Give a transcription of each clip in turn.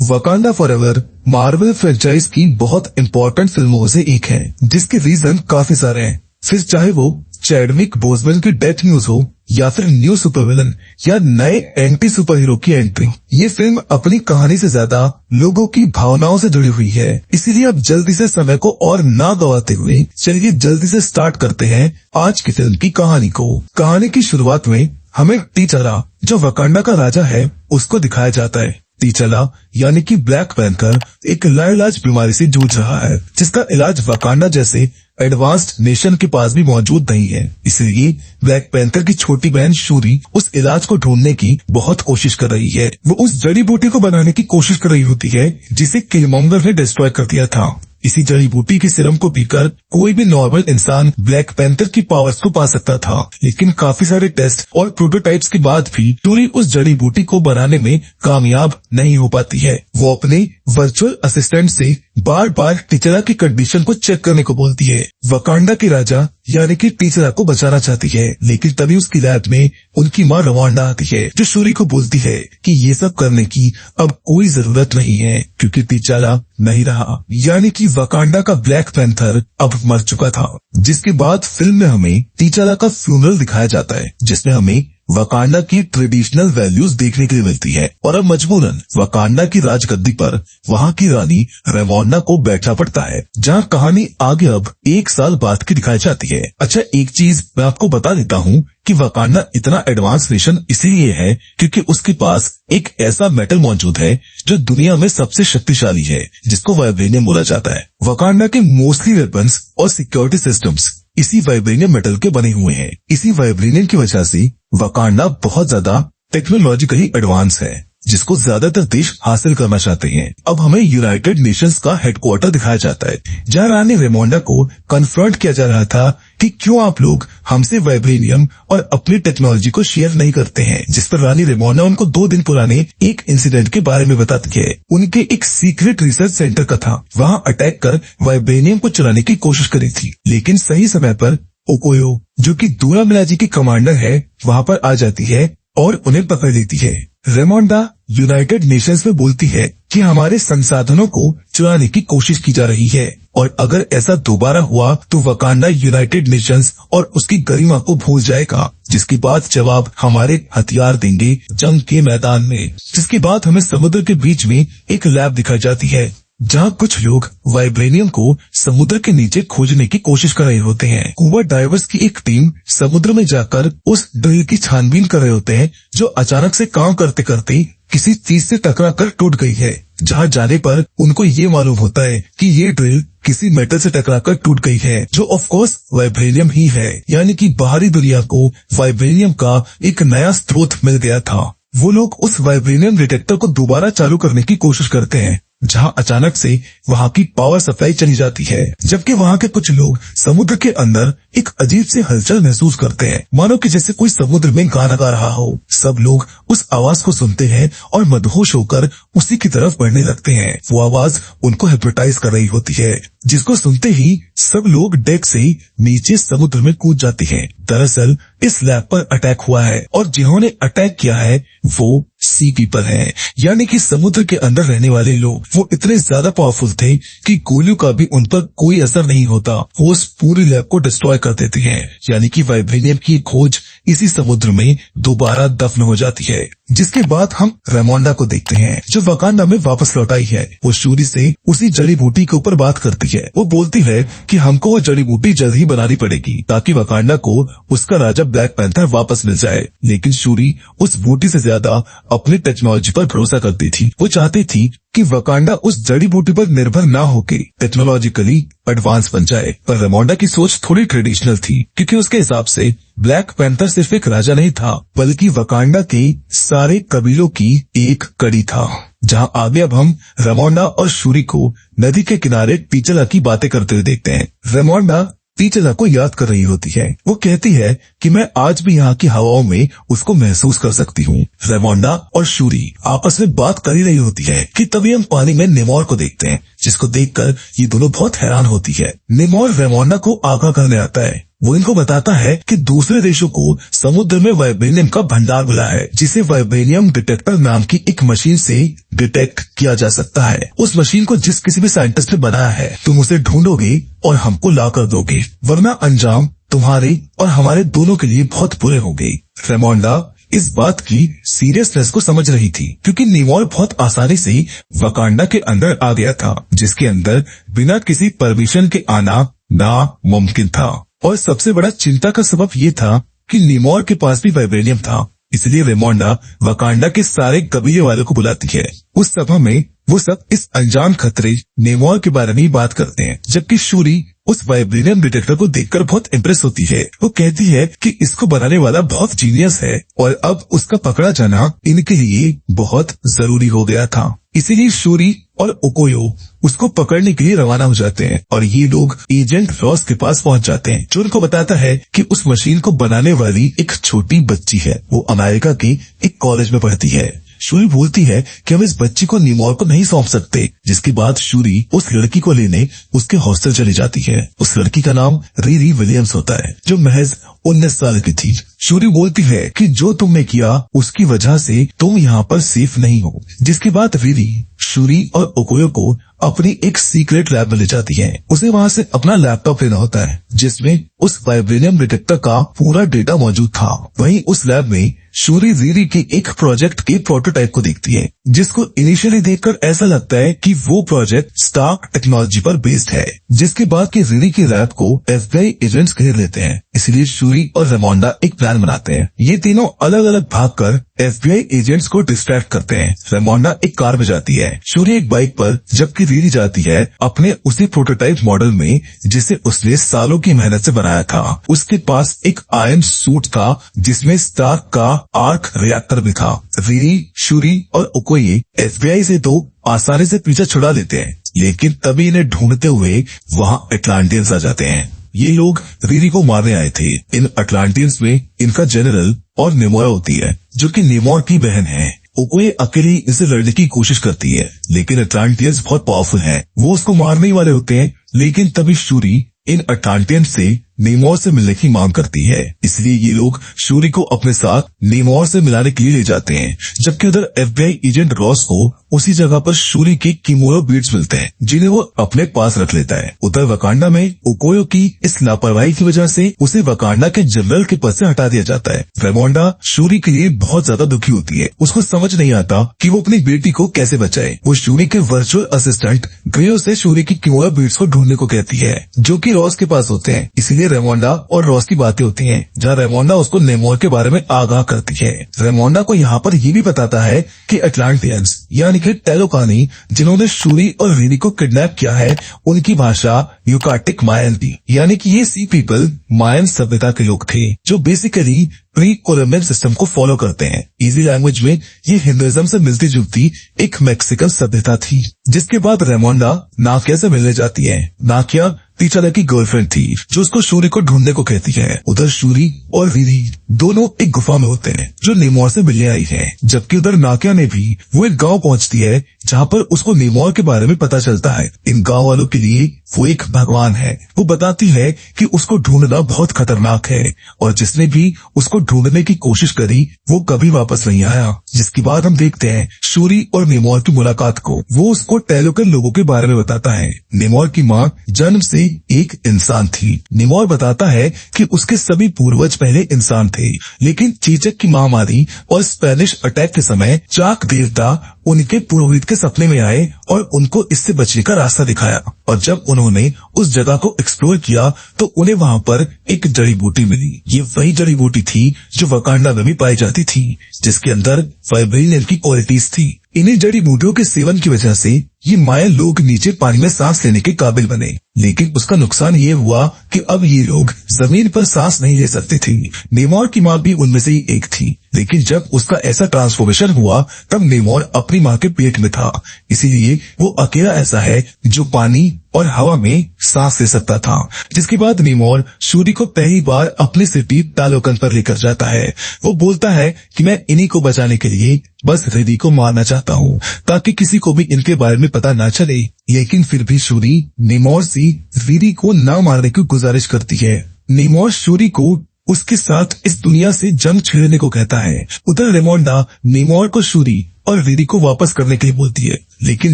Wakanda forever Marvel franchise की बहुत important फिल्मों से एक है, जिसके रीजन काफी सारे हैं। फिर चाहे वो चैडविक बोसमैन की डेथ न्यूज हो या फिर न्यू सुपर विलन या नए एंटी सुपर हीरो की एंट्री, ये फिल्म अपनी कहानी से ज्यादा लोगों की भावनाओं से जुड़ी हुई है। इसीलिए अब जल्दी से समय को और ना गवाते हुए चलिए जल्दी से स्टार्ट करते हैं आज की फिल्म की कहानी को। कहानी की शुरुआत में हमें टीचरा, जो वकांडा का राजा है, उसको दिखाया जाता है। टीचला यानी कि ब्लैक पैंथर एक लाइलाज बीमारी से जूझ रहा है, जिसका इलाज वकांडा जैसे एडवांस्ड नेशन के पास भी मौजूद नहीं है। इसलिए ब्लैक पैंथर की छोटी बहन शूरी उस इलाज को ढूंढने की बहुत कोशिश कर रही है। वो उस जड़ी बूटी को बनाने की कोशिश कर रही होती है जिसे किलमॉन्गर ने डिस्ट्रॉय कर दिया था। इसी जड़ी बूटी के सिरम को पीकर कोई भी नॉर्मल इंसान ब्लैक पैंथर की पावर्स को पा सकता था, लेकिन काफी सारे टेस्ट और प्रोटोटाइप्स के बाद भी शूरी उस जड़ी बूटी को बनाने में कामयाब नहीं हो पाती है। वो अपने वर्चुअल असिस्टेंट से बार बार टीचरा की कंडीशन को चेक करने को बोलती है। वकांडा के राजा यानी कि टीचरा को बचाना चाहती है, लेकिन तभी उसकी लैब में उनकी माँ रवांडा आती है, जो शूरी को बोलती है कि ये सब करने की अब कोई जरूरत नहीं है क्योंकि टीचरा नहीं रहा। यानी कि वकांडा का ब्लैक पैंथर अब मर चुका था। जिसके बाद फिल्म में हमें टीचरा का फ्यूनरल दिखाया जाता है, जिसमें हमें वकांडा की ट्रेडिशनल वैल्यूज देखने के लिए मिलती है। और अब मजबूरन वकांडा की राजगद्दी पर वहाँ की रानी रवांडा को बैठना पड़ता है, जहाँ कहानी आगे अब 1 साल बाद की दिखाई जाती है। अच्छा, एक चीज मैं आपको बता देता हूँ कि वकांडा इतना एडवांस नेशन इसीलिए है क्योंकि उसके पास एक ऐसा मेटल मौजूद है जो दुनिया में सबसे शक्तिशाली है, जिसको वाइब्रेनियम बोला जाता है। वकांडा के मोस्टली वेपन्स और सिक्योरिटी सिस्टम्स इसी वाइब्रेनियम मेटल के बने हुए हैं। इसी वाइब्रेनियम की वजह से वकांडा बहुत ज्यादा टेक्नोलॉजिकली एडवांस है, जिसको ज्यादातर देश हासिल करना चाहते हैं। अब हमें यूनाइटेड नेशंस का हेडक्वार्टर दिखाया जाता है, जहाँ रानी रेमोंडा को कन्फ्रंट किया जा रहा था कि क्यों आप लोग हमसे वाइब्रेनियम और अपनी टेक्नोलॉजी को शेयर नहीं करते हैं। जिस पर रानी रेमोंडा उनको 2 दिन पुराने एक इंसिडेंट के बारे में बताती है। उनके एक सीक्रेट रिसर्च सेंटर का था, वहाँ अटैक कर वाइब्रेनियम को चुराने की कोशिश करी थी, लेकिन सही समय पर ओकोयो, जो कि दूरा मिलाजी की कमांडर है, वहाँ पर आ जाती है और उन्हें पकड़ लेती है। रेमोंडा यूनाइटेड नेशंस में बोलती है कि हमारे संसाधनों को चुराने की कोशिश की जा रही है और अगर ऐसा दोबारा हुआ तो वकांडा यूनाइटेड नेशंस और उसकी गरिमा को भूल जाएगा, जिसके बाद जवाब हमारे हथियार देंगे जंग के मैदान में। जिसके बाद हमें समुद्र के बीच में एक लैब दिखाई जाती है, जहाँ कुछ लोग वाइब्रेनियम को समुद्र के नीचे खोजने की कोशिश कर रहे होते हैं। स्कूबा डाइवर्स की एक टीम समुद्र में जाकर उस ड्रिल की छानबीन कर रहे होते हैं, जो अचानक से काम करते करते किसी चीज से टकरा कर टूट गई है। जहाँ जाने पर उनको ये मालूम होता है कि ये ड्रिल किसी मेटल से टकराकर टूट गई है, जो ऑफ कोर्स वाइब्रेनियम ही है। यानी कि बाहरी दुनिया को वाइब्रेनियम का एक नया स्रोत मिल गया था। वो लोग उस वाइब्रेनियम डिटेक्टर को दोबारा चालू करने की कोशिश करते हैं, जहाँ अचानक से वहाँ की पावर सप्लाई चली जाती है, जबकि वहाँ के कुछ लोग समुद्र के अंदर एक अजीब से हलचल महसूस करते हैं, मानो कि जैसे कोई समुद्र में गाना गा रहा हो। सब लोग उस आवाज को सुनते हैं और मदहोश होकर उसी की तरफ बढ़ने लगते हैं। वो आवाज उनको हिप्नोटाइज कर रही होती है, जिसको सुनते ही सब लोग डेक से नीचे समुद्र में कूद जाते हैं। दरअसल इस लैब पर अटैक हुआ है और जिन्होंने अटैक किया है वो सी पीपल हैं, यानी कि समुद्र के अंदर रहने वाले लोग। वो इतने ज्यादा पावरफुल थे कि गोलियों का भी उन पर कोई असर नहीं होता। वो उस पूरी लैब को डिस्ट्रॉय कर देते हैं, यानी कि वाइब्रेनियम की खोज इसी समुद्र में दोबारा दफन हो जाती है। जिसके बाद हम रेमोंडा को देखते हैं, जो वकांडा में वापस लौट आई है। वो शूरी से उसी जड़ी बूटी के ऊपर बात करती है। वो बोलती है कि हमको वो जड़ी बूटी जल्द ही बनानी पड़ेगी ताकि वकांडा को उसका राजा ब्लैक पैंथर वापस मिल जाए। लेकिन शूरी उस बूटी से ज्यादा अपनी टेक्नोलॉजी पर भरोसा करती थी। वो चाहती थी कि वकांडा उस जड़ी बूटी पर निर्भर ना होके टेक्नोलॉजिकली एडवांस बन जाए। पर रेमोंडा की सोच थोड़ी ट्रेडिशनल थी, क्योंकि उसके हिसाब से ब्लैक पैंथर सिर्फ एक राजा नहीं था, बल्कि वकांडा के सारे कबीलों की एक कड़ी था। जहां आगे अब हम रेमोंडा और शूरी को नदी के किनारे टीचला की बातें करते हुए देखते हैं। रेमोंडा टीचला को याद कर रही होती है। वो कहती है कि मैं आज भी यहाँ की हवाओं में उसको महसूस कर सकती हूँ। रेमोंडा और शूरी आपस में बात कर ही रही होती है कि तभी हम पानी में नेमोर को देखते हैं, जिसको देखकर ये दोनों बहुत हैरान होती है। नेमोर रेमोंडा को आगाह करने आता है वो इनको बताता है कि दूसरे देशों को समुद्र में वाइब्रेनियम का भंडार मिला है, जिसे वाइब्रेनियम डिटेक्टर नाम की एक मशीन से डिटेक्ट किया जा सकता है। उस मशीन को जिस किसी भी साइंटिस्ट ने बनाया है, तुम उसे ढूंढोगे और हमको ला कर दोगे, वरना अंजाम तुम्हारे और हमारे दोनों के लिए बहुत बुरे होंगे। रेमोंडा इस बात की सीरियसनेस को समझ रही थी, क्योंकि निमोर बहुत आसानी से वकांडा के अंदर आ गया था, जिसके अंदर बिना किसी परमिशन के आना नामुमकिन था। और सबसे बड़ा चिंता का सबब ये था कि निमोर के पास भी वाइब्रेनियम था। इसलिए रेमोंडा वकांडा के सारे कबीले वालों को बुलाती है। उस सभा में वो सब इस अनजान खतरे नेमोर के बारे में ही बात करते हैं, जबकि शूरी उस वाइब्रेनियम डिटेक्टर को देखकर बहुत इम्प्रेस होती है। वो कहती है कि इसको बनाने वाला बहुत जीनियस है और अब उसका पकड़ा जाना इनके लिए बहुत जरूरी हो गया था। इसीलिए शूरी और ओकोयो उसको पकड़ने के लिए रवाना हो जाते हैं और ये लोग एजेंट रॉस के पास पहुंच जाते हैं, जो उनको बताता है कि उस मशीन को बनाने वाली एक छोटी बच्ची है। वो अमेरिका के एक कॉलेज में पढ़ती है। शूरी बोलती है कि हम इस बच्ची को निमोर को नहीं सौंप सकते, जिसके बाद शूरी उस लड़की को लेने उसके हॉस्टल चली जाती है। उस लड़की का नाम रीरी विलियम्स होता है, जो महज 19 साल की थी। शूरी बोलती है कि जो तुमने किया उसकी वजह से तुम यहाँ पर सेफ नहीं हो, जिसके बाद रीरी शूरी और ओकोयो को अपनी एक सीक्रेट लैब में ले जाती है। उसे वहाँ से अपना लैपटॉप लेना होता है, जिसमें उस वाइब्रेनियम डिटेक्टर का पूरा डेटा मौजूद था। वहीं उस लैब में शूरी रीरी के एक प्रोजेक्ट के प्रोटोटाइप को देखती है, जिसको इनिशियली देखकर ऐसा लगता है कि वो प्रोजेक्ट स्टार्क टेक्नोलॉजी पर बेस्ड है। जिसके बाद कि रीरी की लैब को FBI एजेंट्स घेर लेते हैं। इसलिए शूरी और रेमोंडा एक प्लान बनाते हैं। ये तीनों अलग अलग भागकर FBI एजेंट्स को डिस्ट्रैक्ट करते हैं। रेमोंडा एक कार में जाती है, शूरी एक बाइक पर, जबकि रीरी जाती है अपने उसी प्रोटोटाइप मॉडल में जिसे उसने सालों की मेहनत से बनाया था। उसके पास एक आयरन सूट था जिसमें स्टार्क का आर्क रिएक्टर भी था। रीरी, शूरी और ओकोये FBI से तो आसानी से पीछा छुड़ा लेते हैं, लेकिन तभी इन्हें ढूंढते हुए वहाँ अटलांटियंस आ जाते हैं। ये लोग रीरी को मारने आए थे। इन अटलांटियंस में इनका जनरल और निमोरा होती है, जो कि निमोर की बहन है। ओकोये अकेली इसे लड़ने की कोशिश करती है, लेकिन अटलांटियंस बहुत पावरफुल हैं। वो उसको मारने ही वाले होते हैं, लेकिन तभी शूरी इन अटलांटियंस से निमोर से मिलने की मांग करती है। इसलिए ये लोग शूरी को अपने साथ निमोर से मिलाने के लिए ले जाते हैं, जबकि उधर FBI एजेंट रॉस को उसी जगह पर शूरी के किमोरो बीड्स मिलते हैं, जिन्हें वो अपने पास रख लेता है। उधर वकांडा में ओकोयो की इस लापरवाही की वजह से उसे वकांडा के जनरल के पद से हटा दिया जाता है। रेमोंडा शूरी के लिए बहुत ज्यादा दुखी होती है। उसको समझ नहीं आता कि वो अपनी बेटी को कैसे बचाए। वो शूरी के वर्चुअल असिस्टेंट ग्रेयो से शूरी की किमोरो बीड्स को ढूंढने को कहती है, जो कि रॉस के पास होते हैं। इसीलिए रेमोंडा और रॉस की बातें होती हैं, जहाँ रेमोंडा उसको नेमोर के बारे में आगाह करती है। रेमोंडा को यहाँ पर ये भी बताता है कि अटलांटियंस यानी कि टेलोकानी, जिन्होंने शूरी और रीरी को किडनैप किया है, उनकी भाषा यूकाटिक मायन थी। यानी कि ये सी पीपल मायन सभ्यता के लोग थे, जो बेसिकली प्री कोलम्बियन सिस्टम को फॉलो करते हैं। इजी लैंग्वेज में ये हिंदुइज्म से मिलती जुलती एक मैक्सिकन सभ्यता थी। जिसके बाद रेमोंडा नाकिया से मिलने जाती है। नाकिया तीचाला की गर्लफ्रेंड थी, जो उसको शूरी को ढूंढने को कहती है। उधर शूरी और रीरी दोनों एक गुफा में होते हैं, जो निमोर से मिलने आई है। जबकि उधर नाकिया ने भी वो एक गांव पहुंचती है, जहाँ पर उसको निमोर के बारे में पता चलता है। इन गांव वालों के लिए वो एक भगवान है। वो बताती है कि उसको ढूंढना बहुत खतरनाक है और जिसने भी उसको ढूंढने की कोशिश करी वो कभी वापस नहीं आया। जिसके बाद हम देखते हैं शूरी और निमोर की मुलाकात को। वो उसको टेलोकन लोगों के बारे में बताता है। निमोर की माँ जन्म से एक इंसान थी। निमोर बताता है कि उसके सभी पूर्वज पहले इंसान थे, लेकिन चीचक की महामारी और स्पेनिश अटैक के समय चाक देवता उनके पुरोहित के सपने में आए और उनको इससे बचने का रास्ता दिखाया। और जब उन्होंने उस जगह को एक्सप्लोर किया तो उन्हें वहाँ पर एक जड़ी बूटी मिली। ये वही जड़ी बूटी थी जो वकांडा में भी पाई जाती थी, जिसके अंदर वाइब्रेनियम की क्वालिटीज थी। इन्हीं जड़ी बूटियों के सेवन की वजह से ये मायन लोग नीचे पानी में सांस लेने के काबिल बने, लेकिन उसका नुकसान ये हुआ कि अब ये लोग जमीन पर सांस नहीं ले सकते थे। नेमोर की माँ भी उनमें से ही एक थी, लेकिन जब उसका ऐसा ट्रांसफॉर्मेशन हुआ तब नेमोर अपनी माँ के पेट में था। इसीलिए वो अकेला ऐसा है जो पानी और हवा में सांस ले सकता था। जिसके बाद नेमोर शूरी को पहली बार अपनी सिटी टालोकन पर लेकर जाता है। वो बोलता है कि मैं इन्हीं को बचाने के लिए बस रीरी को मारना चाहता हूँ, ताकि किसी को भी इनके बारे में पता ना चले। लेकिन फिर भी शूरी नेमोर से रीरी को ना मारने की गुजारिश करती है। नेमोर शूरी को उसके साथ इस दुनिया से जंग छेड़ने को कहता है। उधर रेमोंडा नेमोर को शूरी और वीरी को वापस करने के लिए बोलती है, लेकिन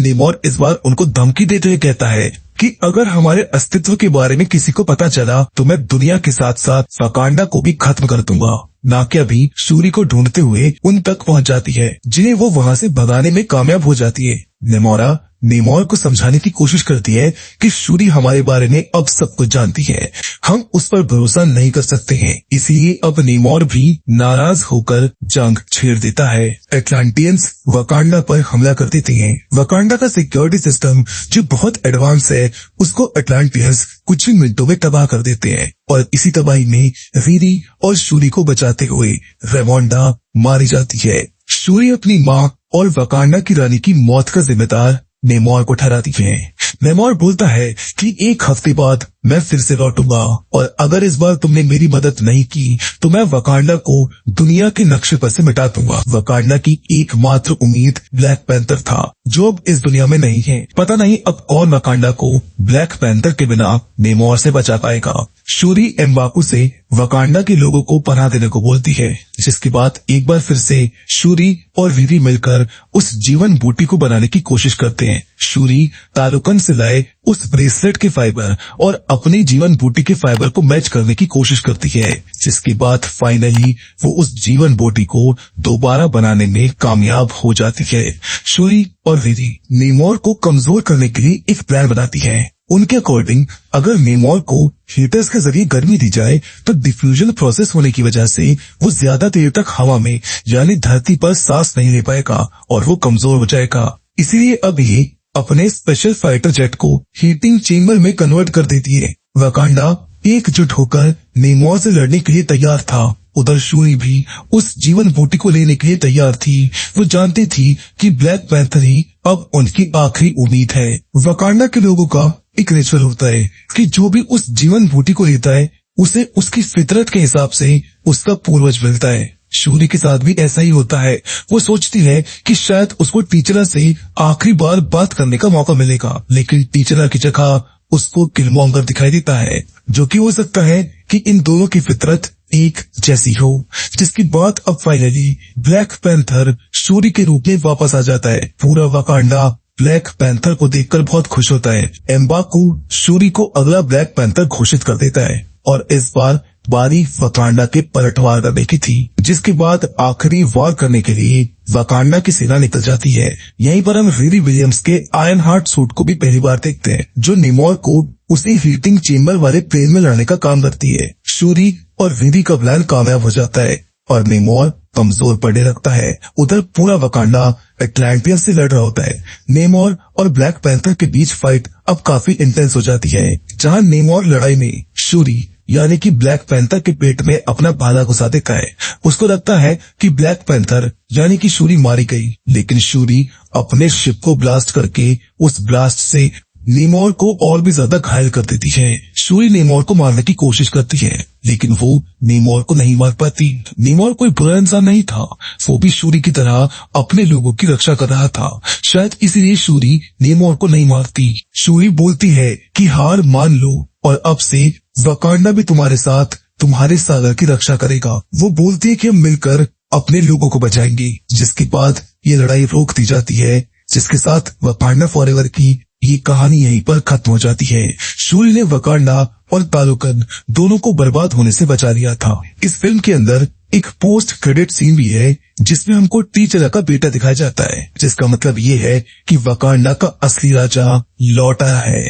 नेमोर इस बार उनको धमकी देते हुए कहता है कि अगर हमारे अस्तित्व के बारे में किसी को पता चला तो मैं दुनिया के साथ साथ वकांडा को भी खत्म कर दूंगा। नाक्या भी शूरी को ढूंढते हुए उन तक पहुंच जाती है, जिन्हें वो वहां से भगाने में कामयाब हो जाती है। नेमोरा नेमोर को समझाने की कोशिश करती है कि शूरी हमारे बारे में अब सब कुछ जानती है, हम उस पर भरोसा नहीं कर सकते हैं। इसीलिए अब नेमोर भी नाराज होकर जंग छेड़ देता है। एटलांटियंस वकांडा पर हमला कर देते हैं। वकांडा का सिक्योरिटी सिस्टम जो बहुत एडवांस है, उसको एटलांटियंस कुछ ही मिनटों में तबाह कर देते हैं और इसी तबाही में वीरी और शूरी को बचाते हुए रेमोंडा मारी जाती है। शूरी अपनी माँ और वकांडा की रानी की मौत का जिम्मेदार नेमोर को ठहराती है। नेमोर बोलता है कि 1 हफ्ते बाद मैं फिर से लौटूंगा और अगर इस बार तुमने मेरी मदद नहीं की तो मैं वकांडा को दुनिया के नक्शे पर से मिटा दूंगा। वकांडा की एकमात्र उम्मीद ब्लैक पैंथर था, जो अब इस दुनिया में नहीं है। पता नहीं अब कौन वकांडा को ब्लैक पैंथर के बिना नेमोर से बचा पाएगा। शूरी एम्बाकू से वकांडा के लोगों को पनाह देने को बोलती है, जिसके बाद एक बार फिर से शूरी और वीरी मिलकर उस जीवन बूटी को बनाने की कोशिश करते हैं। शूरी तालुकन से लाए उस ब्रेसलेट के फाइबर और अपनी जीवन बूटी के फाइबर को मैच करने की कोशिश करती है, जिसके बाद फाइनली वो उस जीवन बूटी को दोबारा बनाने में कामयाब हो जाती है। शूरी और वीरी नेमोर को कमजोर करने के लिए एक प्लान बनाती है। उनके अकॉर्डिंग अगर नेमोर को हीटर्स के जरिए गर्मी दी जाए तो डिफ्यूजन प्रोसेस होने की वजह से वो ज्यादा देर तक हवा में यानी धरती पर सांस नहीं ले पाएगा और वो कमजोर हो जाएगा। इसीलिए अब ये अपने स्पेशल फाइटर जेट को हीटिंग चेम्बर में कन्वर्ट कर देती है। वकांडा एकजुट होकर नेमोर से लड़ने के लिए तैयार था। उधर शूरी भी उस जीवन बूटी को लेने के लिए तैयार थी। वो जानती थी कि ब्लैक पैंथर ही अब उनकी आखिरी उम्मीद है। वकांडा के लोगों का एक रिचुअल होता है कि जो भी उस जीवन बूटी को लेता है उसे उसकी फितरत के हिसाब से उसका पूर्वज मिलता है। शूरी के साथ भी ऐसा ही होता है। वो सोचती है कि शायद उसको टीचरा से आखिरी बार बात करने का मौका मिलेगा, लेकिन टीचरा की जगह उसको किलमॉन्गर दिखाई देता है, जो कि हो सकता है कि इन दोनों की फितरत एक जैसी हो। जिसकी बात अब फाइनली ब्लैक पैंथर शूरी के रूप में वापस आ जाता है। पूरा वकांडा ब्लैक पैंथर को देखकर बहुत खुश होता है। एम्बाकू शूरी को अगला ब्लैक पैंथर घोषित कर देता है और इस बार बारी वकांडा के पलटवार करने की थी, जिसके बाद आखिरी वार करने के लिए वकांडा की सेना निकल जाती है। यहीं पर हम रीरी विलियम्स के आयरन हार्ट सूट को भी पहली बार देखते हैं, जो नेमोर को उसी हीटिंग चेम्बर वाले प्लेन में लड़ने का काम करती है। शूरी और वीरी का प्लान कामयाब हो जाता है और नेमोर कमजोर पड़ने लगता है। उधर पूरा वकांडा एटलांटियंस से लड़ रहा होता है। नेमोर और ब्लैक पैंथर के बीच फाइट अब काफी इंटेंस हो जाती है, जहां नेमोर लड़ाई में शूरी यानी कि ब्लैक पैंथर के पेट में अपना भाला घुसा देता है। उसको लगता है कि ब्लैक पैंथर यानी कि शूरी मारी गई, लेकिन शूरी अपने शिप को ब्लास्ट करके उस ब्लास्ट से नेमोर को और भी ज्यादा घायल कर देती है। शूरी नेमोर को मारने की कोशिश करती है, लेकिन वो नेमोर को नहीं मार पाती। नेमोर कोई बुरा इंसान नहीं था, वो भी शूरी की तरह अपने लोगों की रक्षा कर रहा था। शायद इसीलिए शूरी नेमोर को नहीं मारती। शूरी बोलती है कि हार मान लो और अब से वकांडा भी तुम्हारे साथ तुम्हारे सागर की रक्षा करेगा। वो बोलती है कि हम मिलकर अपने लोगों को बचाएंगे, जिसके बाद ये लड़ाई रोक दी जाती है, जिसके साथ वकांडा फॉरएवर की ये कहानी यहीं पर खत्म हो जाती है। शूरी ने वकांडा और तालुकन दोनों को बर्बाद होने से बचा लिया था। इस फिल्म के अंदर एक पोस्ट क्रेडिट सीन भी है, जिसमें हमको टीचरा का बेटा दिखाया जाता है, जिसका मतलब ये है कि वकांडा का असली राजा लौटा है।